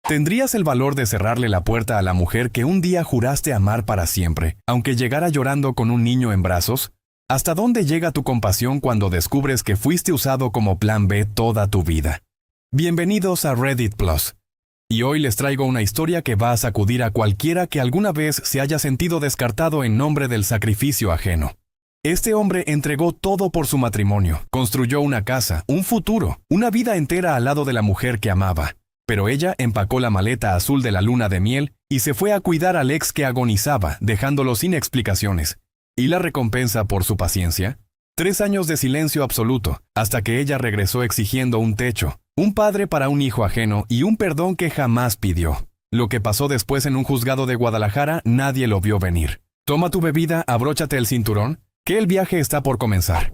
¿Tendrías el valor de cerrarle la puerta a la mujer que un día juraste amar para siempre, aunque llegara llorando con un niño en brazos? ¿Hasta dónde llega tu compasión cuando descubres que fuiste usado como plan B toda tu vida? Bienvenidos a Reddit Plus. Y hoy les traigo una historia que va a sacudir a cualquiera que alguna vez se haya sentido descartado en nombre del sacrificio ajeno. Este hombre entregó todo por su matrimonio, construyó una casa, un futuro, una vida entera al lado de la mujer que amaba. Pero ella empacó la maleta azul de la luna de miel y se fue a cuidar al ex que agonizaba, dejándolo sin explicaciones. ¿Y la recompensa por su paciencia? 3 años de silencio absoluto, hasta que ella regresó exigiendo un techo, un padre para un hijo ajeno y un perdón que jamás pidió. Lo que pasó después en un juzgado de Guadalajara nadie lo vio venir. Toma tu bebida, abróchate el cinturón, que el viaje está por comenzar.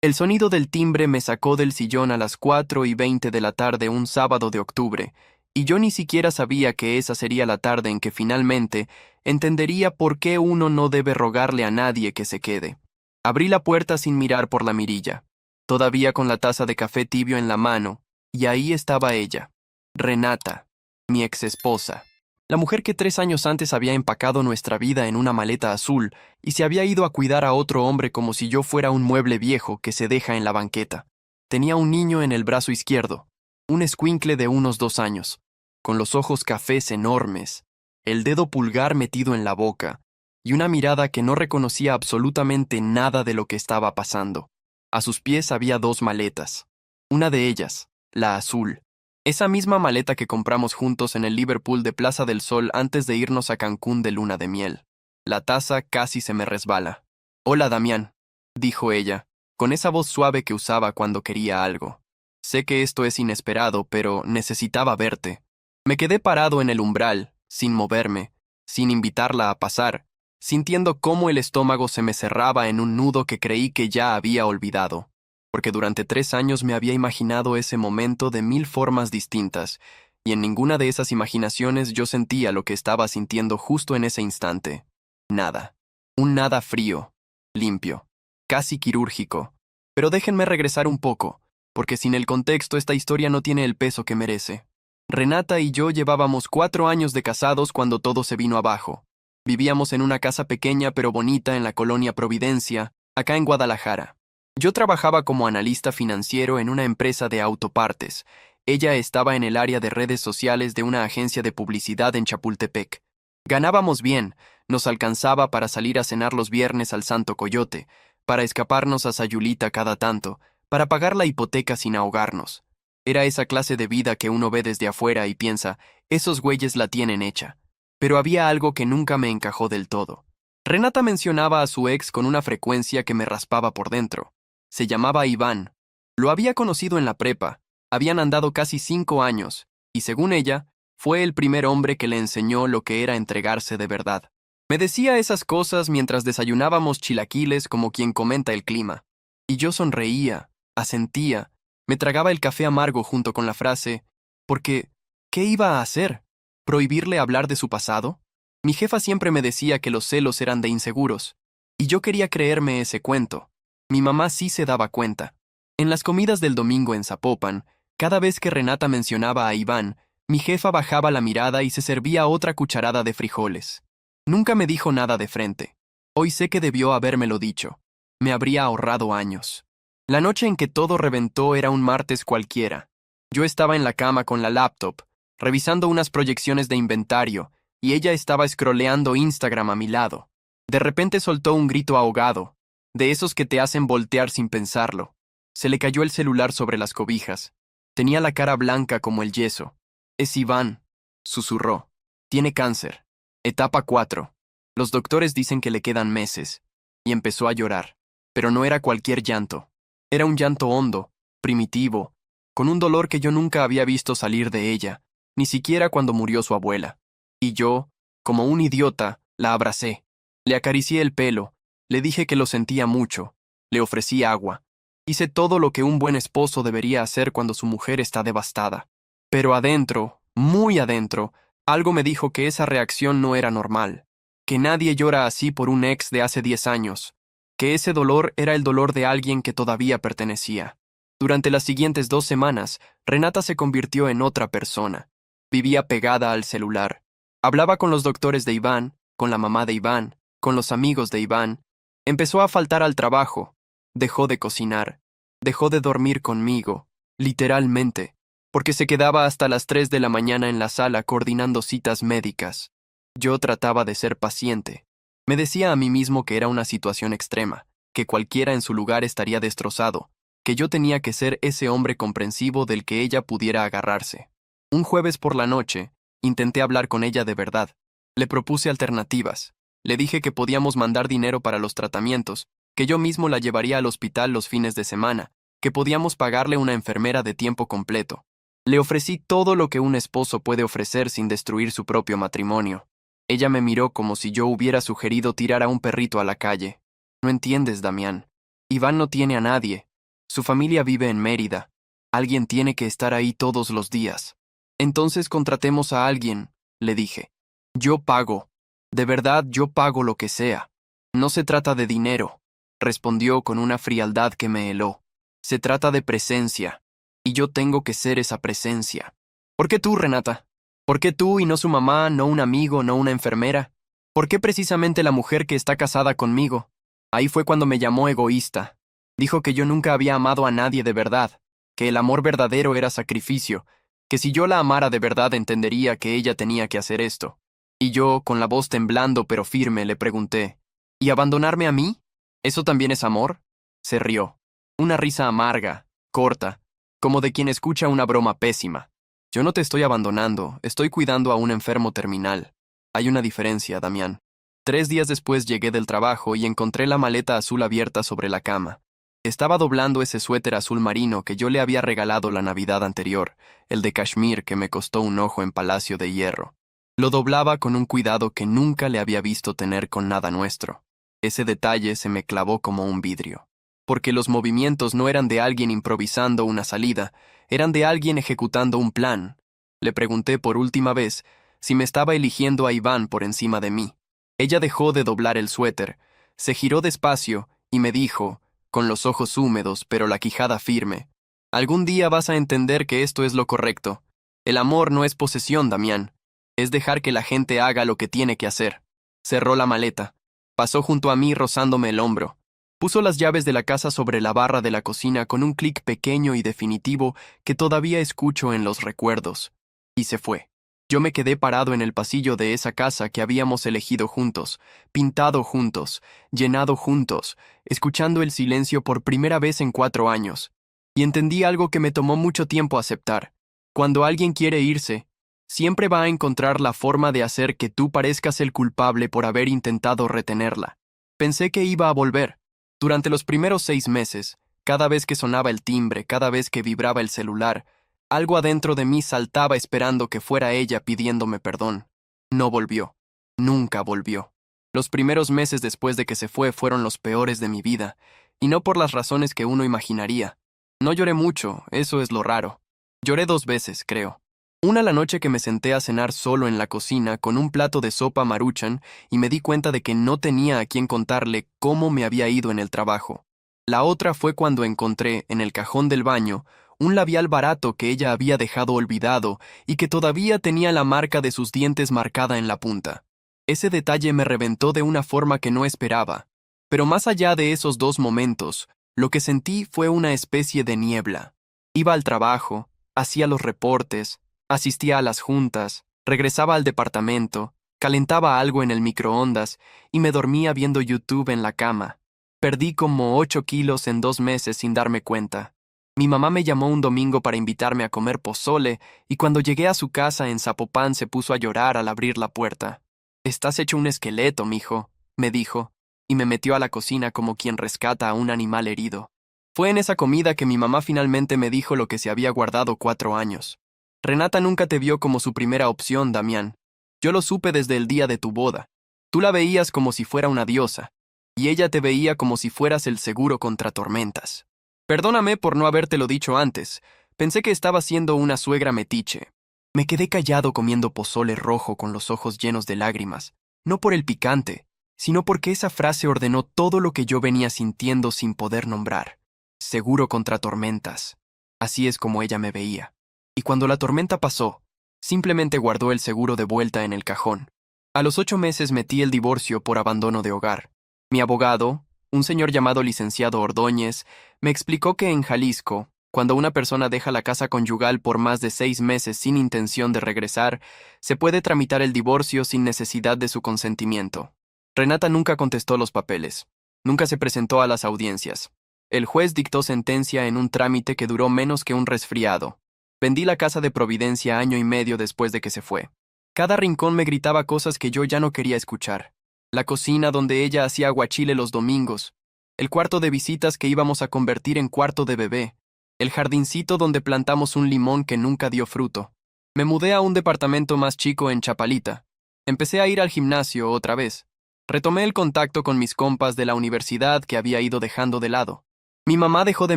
El sonido del timbre me sacó del sillón a las 4:20 de la tarde un sábado de octubre, y yo ni siquiera sabía que esa sería la tarde en que finalmente entendería por qué uno no debe rogarle a nadie que se quede. Abrí la puerta sin mirar por la mirilla, todavía con la taza de café tibio en la mano, y ahí estaba ella, Renata, mi exesposa. La mujer que 3 años antes había empacado nuestra vida en una maleta azul y se había ido a cuidar a otro hombre como si yo fuera un mueble viejo que se deja en la banqueta. Tenía un niño en el brazo izquierdo, un escuincle de unos 2 años, con los ojos cafés enormes, el dedo pulgar metido en la boca y una mirada que no reconocía absolutamente nada de lo que estaba pasando. A sus pies había 2 maletas. Una de ellas, la azul. Esa misma maleta que compramos juntos en el Liverpool de Plaza del Sol antes de irnos a Cancún de luna de miel. La taza casi se me resbala. «Hola, Damián», dijo ella, con esa voz suave que usaba cuando quería algo. «Sé que esto es inesperado, pero necesitaba verte». Me quedé parado en el umbral, sin moverme, sin invitarla a pasar, sintiendo cómo el estómago se me cerraba en un nudo que creí que ya había olvidado. Porque durante 3 años me había imaginado ese momento de 1000 formas distintas, y en ninguna de esas imaginaciones yo sentía lo que estaba sintiendo justo en ese instante. Nada. Un nada frío, limpio, casi quirúrgico. Pero déjenme regresar un poco, porque sin el contexto esta historia no tiene el peso que merece. Renata y yo llevábamos 4 años de casados cuando todo se vino abajo. Vivíamos en una casa pequeña pero bonita en la colonia Providencia, acá en Guadalajara. Yo trabajaba como analista financiero en una empresa de autopartes. Ella estaba en el área de redes sociales de una agencia de publicidad en Chapultepec. Ganábamos bien, nos alcanzaba para salir a cenar los viernes al Santo Coyote, para escaparnos a Sayulita cada tanto, para pagar la hipoteca sin ahogarnos. Era esa clase de vida que uno ve desde afuera y piensa, esos güeyes la tienen hecha. Pero había algo que nunca me encajó del todo. Renata mencionaba a su ex con una frecuencia que me raspaba por dentro. Se llamaba Iván. Lo había conocido en la prepa. Habían andado casi 5 años, y según ella, fue el primer hombre que le enseñó lo que era entregarse de verdad. Me decía esas cosas mientras desayunábamos chilaquiles como quien comenta el clima. Y yo sonreía, asentía, me tragaba el café amargo junto con la frase, porque, ¿qué iba a hacer? ¿Prohibirle hablar de su pasado? Mi jefa siempre me decía que los celos eran de inseguros, y yo quería creerme ese cuento. Mi mamá sí se daba cuenta. En las comidas del domingo en Zapopan, cada vez que Renata mencionaba a Iván, mi jefa bajaba la mirada y se servía otra cucharada de frijoles. Nunca me dijo nada de frente. Hoy sé que debió habérmelo dicho. Me habría ahorrado años. La noche en que todo reventó era un martes cualquiera. Yo estaba en la cama con la laptop, revisando unas proyecciones de inventario, y ella estaba scrolleando Instagram a mi lado. De repente soltó un grito ahogado, de esos que te hacen voltear sin pensarlo. Se le cayó el celular sobre las cobijas. Tenía la cara blanca como el yeso. «Es Iván», susurró. «Tiene cáncer. Etapa 4. Los doctores dicen que le quedan meses». Y empezó a llorar. Pero no era cualquier llanto. Era un llanto hondo, primitivo, con un dolor que yo nunca había visto salir de ella, ni siquiera cuando murió su abuela. Y yo, como un idiota, la abracé. Le acaricié el pelo. Le dije que lo sentía mucho. Le ofrecí agua. Hice todo lo que un buen esposo debería hacer cuando su mujer está devastada. Pero adentro, muy adentro, algo me dijo que esa reacción no era normal. Que nadie llora así por un ex de hace 10 años. Que ese dolor era el dolor de alguien que todavía pertenecía. Durante las siguientes 2 semanas, Renata se convirtió en otra persona. Vivía pegada al celular. Hablaba con los doctores de Iván, con la mamá de Iván, con los amigos de Iván. Empezó a faltar al trabajo. Dejó de cocinar. Dejó de dormir conmigo, literalmente, porque se quedaba hasta las 3 de la mañana en la sala coordinando citas médicas. Yo trataba de ser paciente. Me decía a mí mismo que era una situación extrema, que cualquiera en su lugar estaría destrozado, que yo tenía que ser ese hombre comprensivo del que ella pudiera agarrarse. Un jueves por la noche, intenté hablar con ella de verdad. Le propuse alternativas. Le dije que podíamos mandar dinero para los tratamientos, que yo mismo la llevaría al hospital los fines de semana, que podíamos pagarle una enfermera de tiempo completo. Le ofrecí todo lo que un esposo puede ofrecer sin destruir su propio matrimonio. Ella me miró como si yo hubiera sugerido tirar a un perrito a la calle. No entiendes, Damián. Iván no tiene a nadie. Su familia vive en Mérida. Alguien tiene que estar ahí todos los días. Entonces contratemos a alguien, le dije. Yo pago. De verdad, yo pago lo que sea. No se trata de dinero, respondió con una frialdad que me heló. Se trata de presencia, y yo tengo que ser esa presencia. ¿Por qué tú, Renata? ¿Por qué tú y no su mamá, no un amigo, no una enfermera? ¿Por qué precisamente la mujer que está casada conmigo? Ahí fue cuando me llamó egoísta. Dijo que yo nunca había amado a nadie de verdad, que el amor verdadero era sacrificio, que si yo la amara de verdad entendería que ella tenía que hacer esto. Y yo, con la voz temblando pero firme, le pregunté, ¿y abandonarme a mí? ¿Eso también es amor? Se rió. Una risa amarga, corta, como de quien escucha una broma pésima. Yo no te estoy abandonando, estoy cuidando a un enfermo terminal. Hay una diferencia, Damián. 3 días después llegué del trabajo y encontré la maleta azul abierta sobre la cama. Estaba doblando ese suéter azul marino que yo le había regalado la Navidad anterior, el de cashmere que me costó un ojo en Palacio de Hierro. Lo doblaba con un cuidado que nunca le había visto tener con nada nuestro. Ese detalle se me clavó como un vidrio. Porque los movimientos no eran de alguien improvisando una salida, eran de alguien ejecutando un plan. Le pregunté por última vez si me estaba eligiendo a Iván por encima de mí. Ella dejó de doblar el suéter, se giró despacio y me dijo, con los ojos húmedos pero la quijada firme, algún día vas a entender que esto es lo correcto. El amor no es posesión, Damián. Es dejar que la gente haga lo que tiene que hacer. Cerró la maleta. Pasó junto a mí rozándome el hombro. Puso las llaves de la casa sobre la barra de la cocina con un clic pequeño y definitivo que todavía escucho en los recuerdos. Y se fue. Yo me quedé parado en el pasillo de esa casa que habíamos elegido juntos, pintado juntos, llenado juntos, escuchando el silencio por primera vez en 4 años. Y entendí algo que me tomó mucho tiempo aceptar. Cuando alguien quiere irse, siempre va a encontrar la forma de hacer que tú parezcas el culpable por haber intentado retenerla. Pensé que iba a volver. Durante los primeros 6 meses, cada vez que sonaba el timbre, cada vez que vibraba el celular, algo adentro de mí saltaba esperando que fuera ella pidiéndome perdón. No volvió. Nunca volvió. Los primeros meses después de que se fue fueron los peores de mi vida, y no por las razones que uno imaginaría. No lloré mucho, eso es lo raro. Lloré 2 veces, creo. Una la noche que me senté a cenar solo en la cocina con un plato de sopa Maruchan y me di cuenta de que no tenía a quien contarle cómo me había ido en el trabajo. La otra fue cuando encontré, en el cajón del baño, un labial barato que ella había dejado olvidado y que todavía tenía la marca de sus dientes marcada en la punta. Ese detalle me reventó de una forma que no esperaba. Pero más allá de esos 2 momentos, lo que sentí fue una especie de niebla. Iba al trabajo, hacía los reportes, asistía a las juntas, regresaba al departamento, calentaba algo en el microondas y me dormía viendo YouTube en la cama. Perdí como 8 kilos en 2 meses sin darme cuenta. Mi mamá me llamó un domingo para invitarme a comer pozole y cuando llegué a su casa en Zapopan se puso a llorar al abrir la puerta. «Estás hecho un esqueleto, mijo», me dijo, y me metió a la cocina como quien rescata a un animal herido. Fue en esa comida que mi mamá finalmente me dijo lo que se había guardado 4 años. Renata nunca te vio como su primera opción, Damián. Yo lo supe desde el día de tu boda. Tú la veías como si fuera una diosa, y ella te veía como si fueras el seguro contra tormentas. Perdóname por no habértelo dicho antes. Pensé que estaba siendo una suegra metiche. Me quedé callado comiendo pozole rojo con los ojos llenos de lágrimas, no por el picante, sino porque esa frase ordenó todo lo que yo venía sintiendo sin poder nombrar. Seguro contra tormentas. Así es como ella me veía. Y cuando la tormenta pasó, Simplemente guardó el seguro de vuelta en el cajón. A los 8 meses metí el divorcio por abandono de hogar. Mi abogado, un señor llamado licenciado Ordóñez, me explicó que en Jalisco, cuando una persona deja la casa conyugal por más de 6 meses sin intención de regresar, se puede tramitar el divorcio sin necesidad de su consentimiento. Renata nunca contestó los papeles. Nunca se presentó a las audiencias. El juez dictó sentencia en un trámite que duró menos que un resfriado. Vendí la casa de Providencia año y medio después de que se fue. Cada rincón me gritaba cosas que yo ya no quería escuchar. La cocina donde ella hacía aguachile los domingos. El cuarto de visitas que íbamos a convertir en cuarto de bebé. El jardincito donde plantamos un limón que nunca dio fruto. Me mudé a un departamento más chico en Chapalita. Empecé a ir al gimnasio otra vez. Retomé el contacto con mis compas de la universidad que había ido dejando de lado. Mi mamá dejó de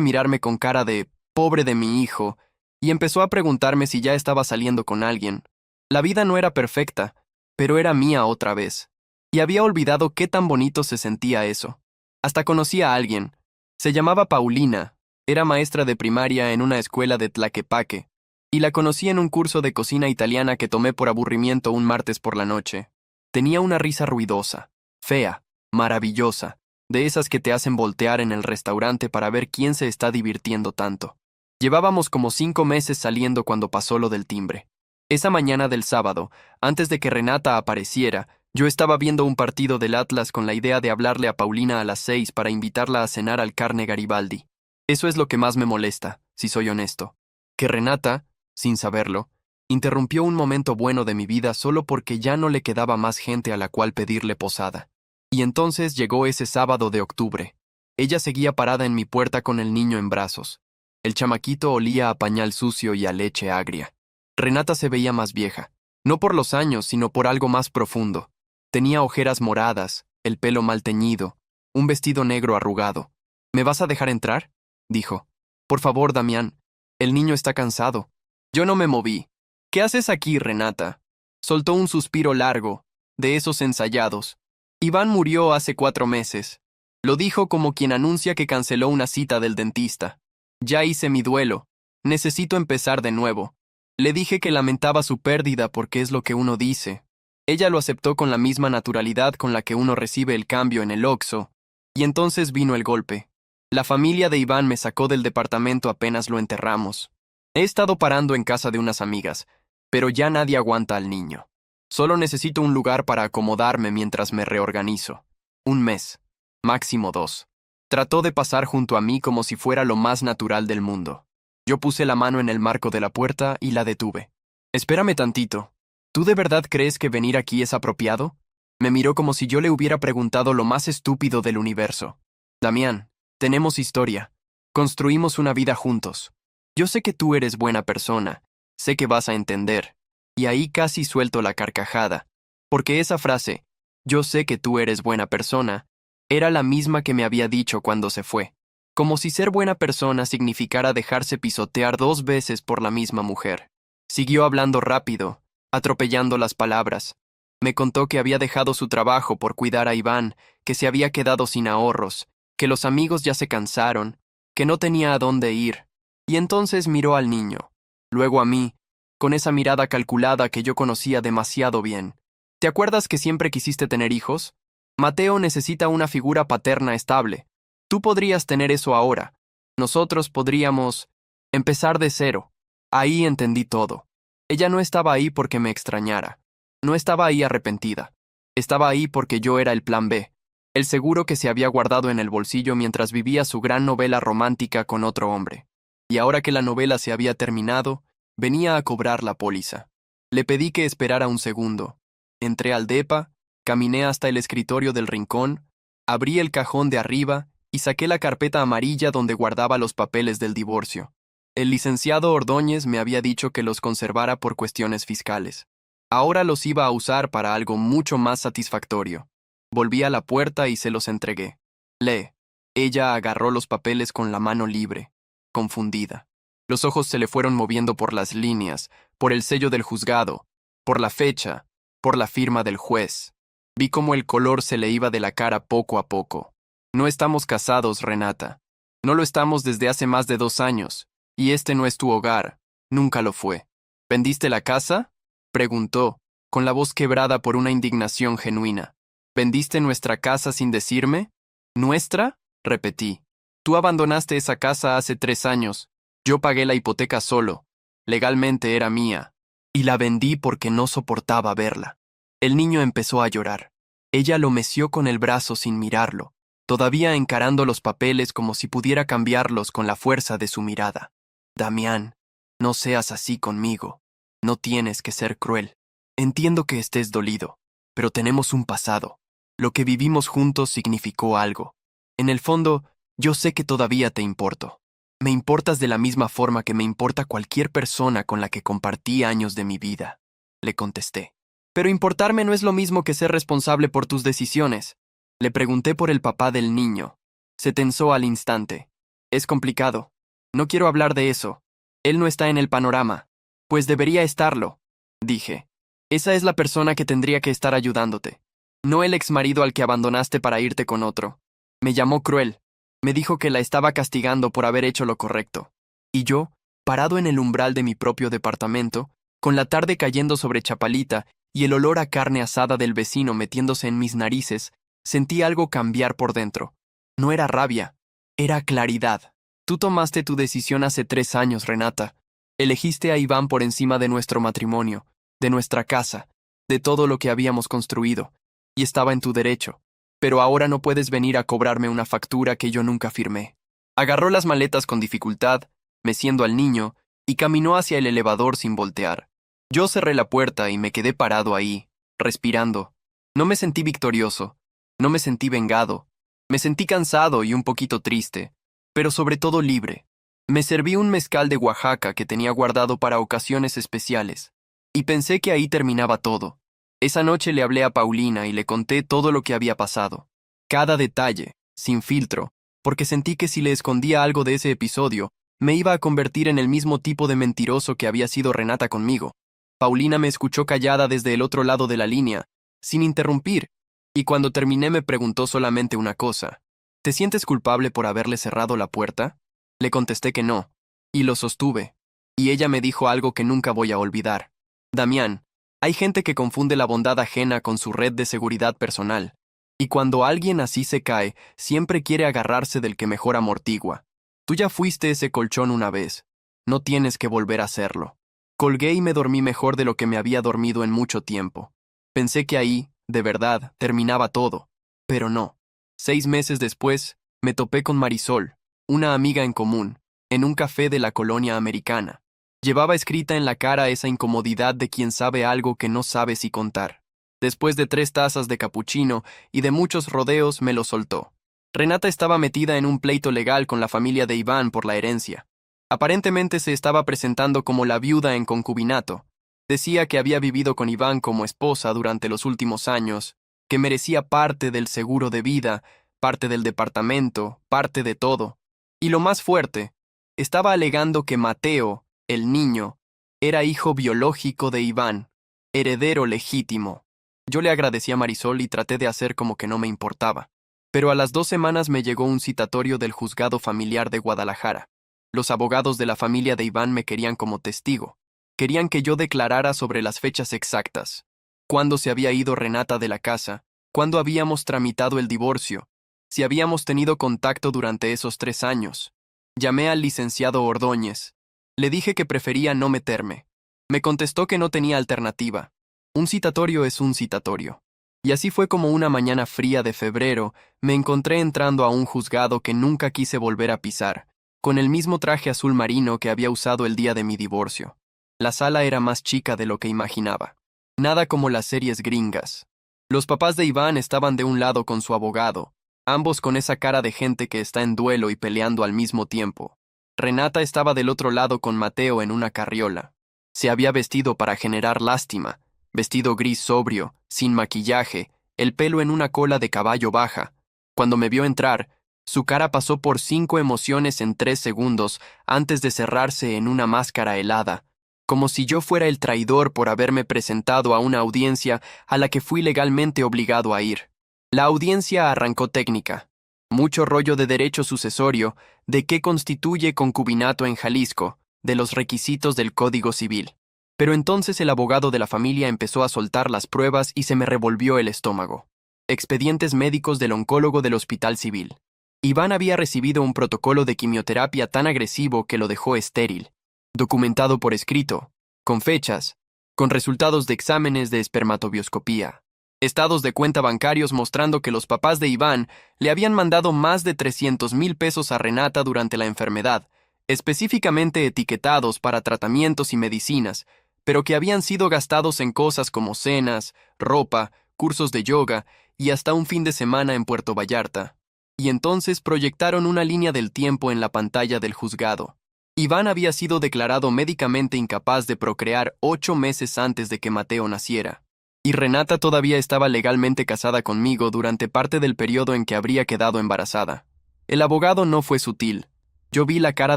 mirarme con cara de «pobre de mi hijo» y empezó a preguntarme si ya estaba saliendo con alguien. La vida no era perfecta, pero era mía otra vez. Y había olvidado qué tan bonito se sentía eso. Hasta conocí a alguien. Se llamaba Paulina. Era maestra de primaria en una escuela de Tlaquepaque. Y la conocí en un curso de cocina italiana que tomé por aburrimiento un martes por la noche. Tenía una risa ruidosa, fea, maravillosa, de esas que te hacen voltear en el restaurante para ver quién se está divirtiendo tanto. Llevábamos como 5 meses saliendo cuando pasó lo del timbre. Esa mañana del sábado, antes de que Renata apareciera, yo estaba viendo un partido del Atlas con la idea de hablarle a Paulina a las 6 para invitarla a cenar al Carne Garibaldi. Eso es lo que más me molesta, si soy honesto. Que Renata, sin saberlo, interrumpió un momento bueno de mi vida solo porque ya no le quedaba más gente a la cual pedirle posada. Y entonces llegó ese sábado de octubre. Ella seguía parada en mi puerta con el niño en brazos. El chamaquito olía a pañal sucio y a leche agria. Renata se veía más vieja, no por los años, sino por algo más profundo. Tenía ojeras moradas, el pelo mal teñido, un vestido negro arrugado. ¿Me vas a dejar entrar?, dijo. Por favor, Damián. El niño está cansado. Yo no me moví. ¿Qué haces aquí, Renata? Soltó un suspiro largo, de esos ensayados. Iván murió hace 4 meses. Lo dijo como quien anuncia que canceló una cita del dentista. Ya hice mi duelo. Necesito empezar de nuevo. Le dije que lamentaba su pérdida porque es lo que uno dice. Ella lo aceptó con la misma naturalidad con la que uno recibe el cambio en el Oxxo. Y entonces vino el golpe. La familia de Iván me sacó del departamento apenas lo enterramos. He estado parando en casa de unas amigas, pero ya nadie aguanta al niño. Solo necesito un lugar para acomodarme mientras me reorganizo. 1 mes, máximo 2. Trató de pasar junto a mí como si fuera lo más natural del mundo. Yo puse la mano en el marco de la puerta y la detuve. Espérame tantito. ¿Tú de verdad crees que venir aquí es apropiado? Me miró como si yo le hubiera preguntado lo más estúpido del universo. Damián, tenemos historia. Construimos una vida juntos. Yo sé que tú eres buena persona. Sé que vas a entender. Y ahí casi suelto la carcajada. Porque esa frase, yo sé que tú eres buena persona, era la misma que me había dicho cuando se fue. Como si ser buena persona significara dejarse pisotear 2 veces por la misma mujer. Siguió hablando rápido, atropellando las palabras. Me contó que había dejado su trabajo por cuidar a Iván, que se había quedado sin ahorros, que los amigos ya se cansaron, que no tenía a dónde ir. Y entonces miró al niño, luego a mí, con esa mirada calculada que yo conocía demasiado bien. ¿Te acuerdas que siempre quisiste tener hijos? Mateo necesita una figura paterna estable. Tú podrías tener eso ahora. Nosotros podríamos empezar de cero. Ahí entendí todo. Ella no estaba ahí porque me extrañara. No estaba ahí arrepentida. Estaba ahí porque yo era el plan B, el seguro que se había guardado en el bolsillo mientras vivía su gran novela romántica con otro hombre. Y ahora que la novela se había terminado, venía a cobrar la póliza. Le pedí que esperara un segundo. Entré al depa, caminé hasta el escritorio del rincón, abrí el cajón de arriba y saqué la carpeta amarilla donde guardaba los papeles del divorcio. El licenciado Ordóñez me había dicho que los conservara por cuestiones fiscales. Ahora los iba a usar para algo mucho más satisfactorio. Volví a la puerta y se los entregué. Lee. Ella agarró los papeles con la mano libre, confundida. Los ojos se le fueron moviendo por las líneas, por el sello del juzgado, por la fecha, por la firma del juez. Vi cómo el color se le iba de la cara poco a poco. No estamos casados, Renata. No lo estamos desde hace más de 2 años, y este no es tu hogar. Nunca lo fue. ¿Vendiste la casa? Preguntó, con la voz quebrada por una indignación genuina. ¿Vendiste nuestra casa sin decirme? ¿Nuestra? Repetí. Tú abandonaste esa casa hace 3 años. Yo pagué la hipoteca solo. Legalmente era mía. Y la vendí porque no soportaba verla. El niño empezó a llorar. Ella lo meció con el brazo sin mirarlo, todavía encarando los papeles como si pudiera cambiarlos con la fuerza de su mirada. Damián, no seas así conmigo. No tienes que ser cruel. Entiendo que estés dolido, pero tenemos un pasado. Lo que vivimos juntos significó algo. En el fondo, yo sé que todavía te importo. Me importas de la misma forma que me importa cualquier persona con la que compartí años de mi vida, le contesté. Pero importarme no es lo mismo que ser responsable por tus decisiones. Le pregunté por el papá del niño. Se tensó al instante. Es complicado. No quiero hablar de eso. Él no está en el panorama. Pues debería estarlo, dije. Esa es la persona que tendría que estar ayudándote. No el exmarido al que abandonaste para irte con otro. Me llamó cruel. Me dijo que la estaba castigando por haber hecho lo correcto. Y yo, parado en el umbral de mi propio departamento, con la tarde cayendo sobre Chapalita y el olor a carne asada del vecino metiéndose en mis narices, sentí algo cambiar por dentro. No era rabia, era claridad. Tú tomaste tu decisión hace 3 años, Renata. Elegiste a Iván por encima de nuestro matrimonio, de nuestra casa, de todo lo que habíamos construido, y estaba en tu derecho. Pero ahora no puedes venir a cobrarme una factura que yo nunca firmé. Agarró las maletas con dificultad, meciendo al niño, y caminó hacia el elevador sin voltear. Yo cerré la puerta y me quedé parado ahí, respirando. No me sentí victorioso, no me sentí vengado, me sentí cansado y un poquito triste, pero sobre todo libre. Me serví un mezcal de Oaxaca que tenía guardado para ocasiones especiales, y pensé que ahí terminaba todo. Esa noche le hablé a Paulina y le conté todo lo que había pasado. Cada detalle, sin filtro, porque sentí que si le escondía algo de ese episodio, me iba a convertir en el mismo tipo de mentiroso que había sido Renata conmigo. Paulina me escuchó callada desde el otro lado de la línea, sin interrumpir, y cuando terminé me preguntó solamente una cosa. ¿Te sientes culpable por haberle cerrado la puerta? Le contesté que no, y lo sostuve, y ella me dijo algo que nunca voy a olvidar. Damián, hay gente que confunde la bondad ajena con su red de seguridad personal, y cuando alguien así se cae, siempre quiere agarrarse del que mejor amortigua. Tú ya fuiste ese colchón una vez, no tienes que volver a hacerlo. Colgué y me dormí mejor de lo que me había dormido en mucho tiempo. Pensé que ahí, de verdad, terminaba todo, pero no. 6 meses después, me topé con Marisol, una amiga en común, en un café de la colonia americana. Llevaba escrita en la cara esa incomodidad de quien sabe algo que no sabe si contar. Después de 3 tazas de capuchino y de muchos rodeos, me lo soltó. Renata estaba metida en un pleito legal con la familia de Iván por la herencia. Aparentemente se estaba presentando como la viuda en concubinato. Decía que había vivido con Iván como esposa durante los últimos años, que merecía parte del seguro de vida, parte del departamento, parte de todo. Y lo más fuerte, estaba alegando que Mateo, el niño, era hijo biológico de Iván, heredero legítimo. Yo le agradecí a Marisol y traté de hacer como que no me importaba. Pero a las 2 semanas me llegó un citatorio del juzgado familiar de Guadalajara. Los abogados de la familia de Iván me querían como testigo. Querían que yo declarara sobre las fechas exactas. Cuándo se había ido Renata de la casa, cuándo habíamos tramitado el divorcio, si habíamos tenido contacto durante esos 3 años. Llamé al licenciado Ordóñez. Le dije que prefería no meterme. Me contestó que no tenía alternativa. Un citatorio es un citatorio. Y así fue como una mañana fría de febrero me encontré entrando a un juzgado que nunca quise volver a pisar, con el mismo traje azul marino que había usado el día de mi divorcio. La sala era más chica de lo que imaginaba. Nada como las series gringas. Los papás de Iván estaban de un lado con su abogado, ambos con esa cara de gente que está en duelo y peleando al mismo tiempo. Renata estaba del otro lado con Mateo en una carriola. Se había vestido para generar lástima, vestido gris sobrio, sin maquillaje, el pelo en una cola de caballo baja. Cuando me vio entrar, su cara pasó por 5 emociones en 3 segundos antes de cerrarse en una máscara helada, como si yo fuera el traidor por haberme presentado a una audiencia a la que fui legalmente obligado a ir. La audiencia arrancó técnica. Mucho rollo de derecho sucesorio, de qué constituye concubinato en Jalisco, de los requisitos del Código Civil. Pero entonces el abogado de la familia empezó a soltar las pruebas y se me revolvió el estómago. Expedientes médicos del oncólogo del hospital civil. Iván había recibido un protocolo de quimioterapia tan agresivo que lo dejó estéril. Documentado por escrito, con fechas, con resultados de exámenes de espermatobioscopía. Estados de cuenta bancarios mostrando que los papás de Iván le habían mandado más de 300,000 pesos a Renata durante la enfermedad, específicamente etiquetados para tratamientos y medicinas, pero que habían sido gastados en cosas como cenas, ropa, cursos de yoga y hasta un fin de semana en Puerto Vallarta. Y entonces proyectaron una línea del tiempo en la pantalla del juzgado. Iván había sido declarado médicamente incapaz de procrear 8 meses antes de que Mateo naciera. Y Renata todavía estaba legalmente casada conmigo durante parte del periodo en que habría quedado embarazada. El abogado no fue sutil. Yo vi la cara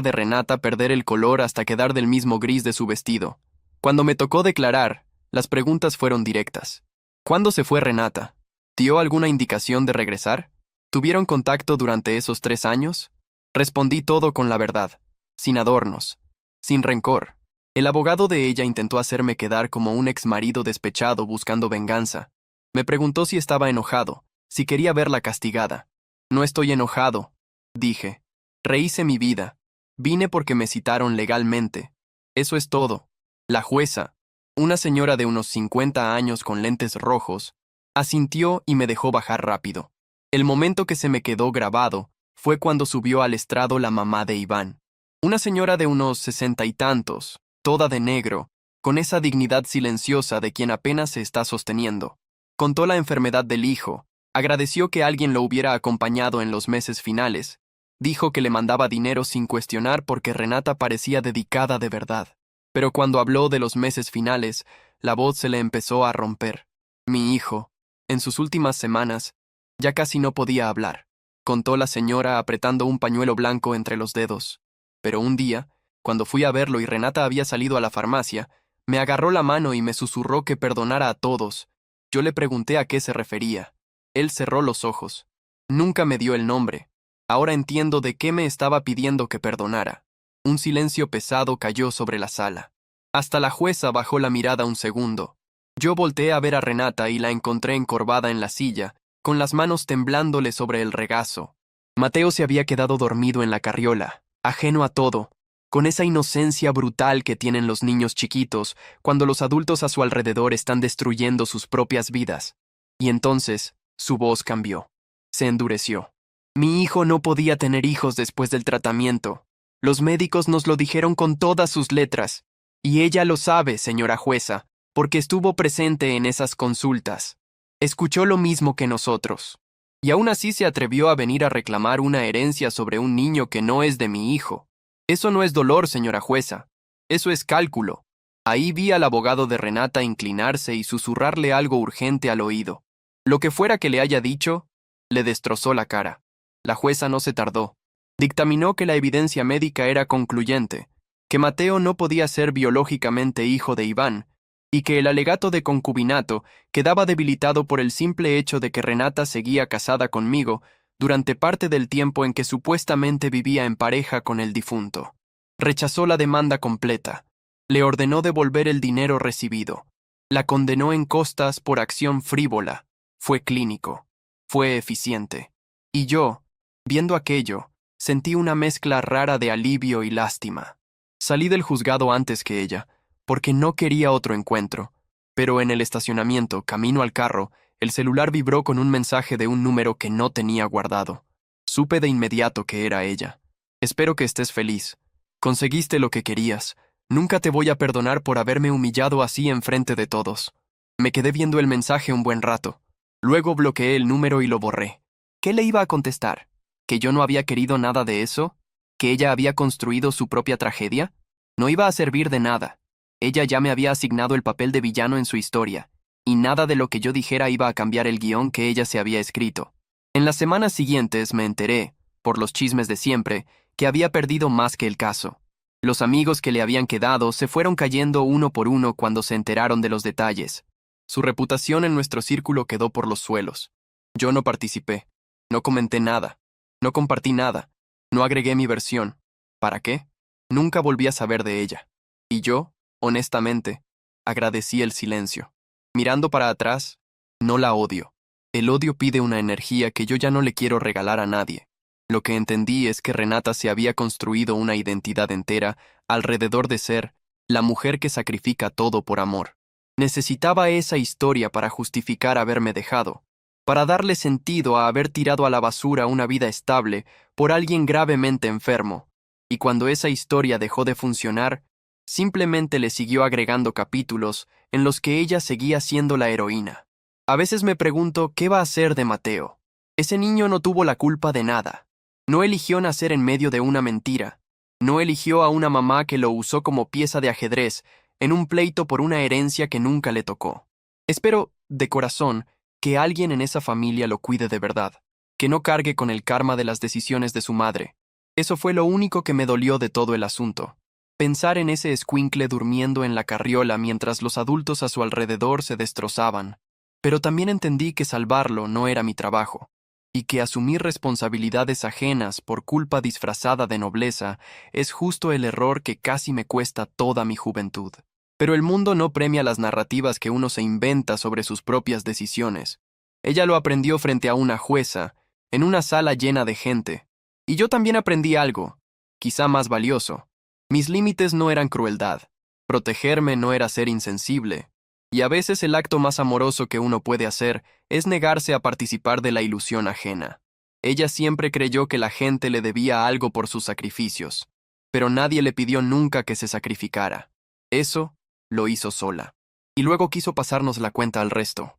de Renata perder el color hasta quedar del mismo gris de su vestido. Cuando me tocó declarar, las preguntas fueron directas. ¿Cuándo se fue Renata? ¿Dio alguna indicación de regresar? ¿Tuvieron contacto durante esos 3 años? Respondí todo con la verdad, sin adornos, sin rencor. El abogado de ella intentó hacerme quedar como un exmarido despechado buscando venganza. Me preguntó si estaba enojado, si quería verla castigada. No estoy enojado, dije. Rehice mi vida. Vine porque me citaron legalmente. Eso es todo. La jueza, una señora de unos 50 años con lentes rojos, asintió y me dejó bajar rápido. El momento que se me quedó grabado fue cuando subió al estrado la mamá de Iván. Una señora de unos 60 y tantos, toda de negro, con esa dignidad silenciosa de quien apenas se está sosteniendo. Contó la enfermedad del hijo, agradeció que alguien lo hubiera acompañado en los meses finales, dijo que le mandaba dinero sin cuestionar porque Renata parecía dedicada de verdad. Pero cuando habló de los meses finales, la voz se le empezó a romper. Mi hijo, en sus últimas semanas, ya casi no podía hablar, contó la señora apretando un pañuelo blanco entre los dedos. Pero un día, cuando fui a verlo y Renata había salido a la farmacia, me agarró la mano y me susurró que perdonara a todos. Yo le pregunté a qué se refería. Él cerró los ojos. Nunca me dio el nombre. Ahora entiendo de qué me estaba pidiendo que perdonara. Un silencio pesado cayó sobre la sala. Hasta la jueza bajó la mirada un segundo. Yo volteé a ver a Renata y la encontré encorvada en la silla, con las manos temblándole sobre el regazo. Mateo se había quedado dormido en la carriola, ajeno a todo, con esa inocencia brutal que tienen los niños chiquitos cuando los adultos a su alrededor están destruyendo sus propias vidas. Y entonces, su voz cambió. Se endureció. Mi hijo no podía tener hijos después del tratamiento. Los médicos nos lo dijeron con todas sus letras. Y ella lo sabe, señora jueza, porque estuvo presente en esas consultas. Escuchó lo mismo que nosotros. Y aún así se atrevió a venir a reclamar una herencia sobre un niño que no es de mi hijo. Eso no es dolor, señora jueza. Eso es cálculo. Ahí vi al abogado de Renata inclinarse y susurrarle algo urgente al oído. Lo que fuera que le haya dicho, le destrozó la cara. La jueza no se tardó. Dictaminó que la evidencia médica era concluyente, que Mateo no podía ser biológicamente hijo de Iván, y que el alegato de concubinato quedaba debilitado por el simple hecho de que Renata seguía casada conmigo durante parte del tiempo en que supuestamente vivía en pareja con el difunto. Rechazó la demanda completa. Le ordenó devolver el dinero recibido. La condenó en costas por acción frívola. Fue clínico. Fue eficiente. Y yo, viendo aquello, sentí una mezcla rara de alivio y lástima. Salí del juzgado antes que ella, porque no quería otro encuentro, pero en el estacionamiento, camino al carro, el celular vibró con un mensaje de un número que no tenía guardado. Supe de inmediato que era ella. Espero que estés feliz. Conseguiste lo que querías. Nunca te voy a perdonar por haberme humillado así enfrente de todos. Me quedé viendo el mensaje un buen rato. Luego bloqueé el número y lo borré. ¿Qué le iba a contestar? ¿Que yo no había querido nada de eso? ¿Que ella había construido su propia tragedia? No iba a servir de nada. Ella ya me había asignado el papel de villano en su historia, y nada de lo que yo dijera iba a cambiar el guión que ella se había escrito. En las semanas siguientes me enteré, por los chismes de siempre, que había perdido más que el caso. Los amigos que le habían quedado se fueron cayendo uno por uno cuando se enteraron de los detalles. Su reputación en nuestro círculo quedó por los suelos. Yo no participé, no comenté nada, no compartí nada, no agregué mi versión. ¿Para qué? Nunca volví a saber de ella. Y yo, honestamente, agradecí el silencio. Mirando para atrás, no la odio. El odio pide una energía que yo ya no le quiero regalar a nadie. Lo que entendí es que Renata se había construido una identidad entera alrededor de ser la mujer que sacrifica todo por amor. Necesitaba esa historia para justificar haberme dejado, para darle sentido a haber tirado a la basura una vida estable por alguien gravemente enfermo. Y cuando esa historia dejó de funcionar, simplemente le siguió agregando capítulos en los que ella seguía siendo la heroína. A veces me pregunto qué va a hacer de Mateo. Ese niño no tuvo la culpa de nada. No eligió nacer en medio de una mentira. No eligió a una mamá que lo usó como pieza de ajedrez en un pleito por una herencia que nunca le tocó. Espero, de corazón, que alguien en esa familia lo cuide de verdad, que no cargue con el karma de las decisiones de su madre. Eso fue lo único que me dolió de todo el asunto. Pensar en ese escuincle durmiendo en la carriola mientras los adultos a su alrededor se destrozaban. Pero también entendí que salvarlo no era mi trabajo, y que asumir responsabilidades ajenas por culpa disfrazada de nobleza es justo el error que casi me cuesta toda mi juventud. Pero el mundo no premia las narrativas que uno se inventa sobre sus propias decisiones. Ella lo aprendió frente a una jueza, en una sala llena de gente. Y yo también aprendí algo, quizá más valioso. Mis límites no eran crueldad. Protegerme no era ser insensible. Y a veces el acto más amoroso que uno puede hacer es negarse a participar de la ilusión ajena. Ella siempre creyó que la gente le debía algo por sus sacrificios, pero nadie le pidió nunca que se sacrificara. Eso lo hizo sola. Y luego quiso pasarnos la cuenta al resto.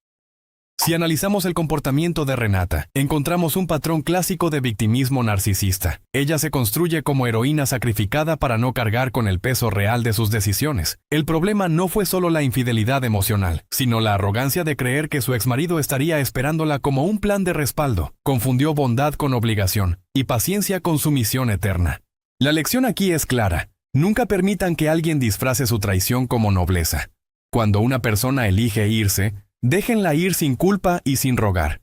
Si analizamos el comportamiento de Renata, encontramos un patrón clásico de victimismo narcisista. Ella se construye como heroína sacrificada para no cargar con el peso real de sus decisiones. El problema no fue solo la infidelidad emocional, sino la arrogancia de creer que su exmarido estaría esperándola como un plan de respaldo. Confundió bondad con obligación y paciencia con sumisión eterna. La lección aquí es clara. Nunca permitan que alguien disfrace su traición como nobleza. Cuando una persona elige irse, déjenla ir sin culpa y sin rogar.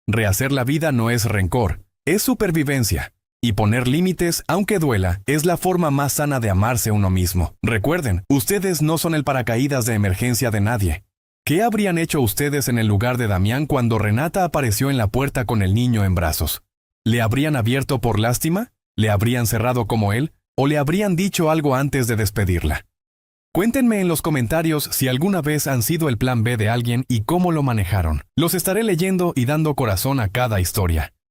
Rehacer la vida no es rencor, es supervivencia. Y poner límites, aunque duela, es la forma más sana de amarse uno mismo. Recuerden, ustedes no son el paracaídas de emergencia de nadie. ¿Qué habrían hecho ustedes en el lugar de Damián cuando Renata apareció en la puerta con el niño en brazos? ¿Le habrían abierto por lástima? ¿Le habrían cerrado como él? ¿O le habrían dicho algo antes de despedirla? Cuéntenme en los comentarios si alguna vez han sido el plan B de alguien y cómo lo manejaron. Los estaré leyendo y dando corazón a cada historia.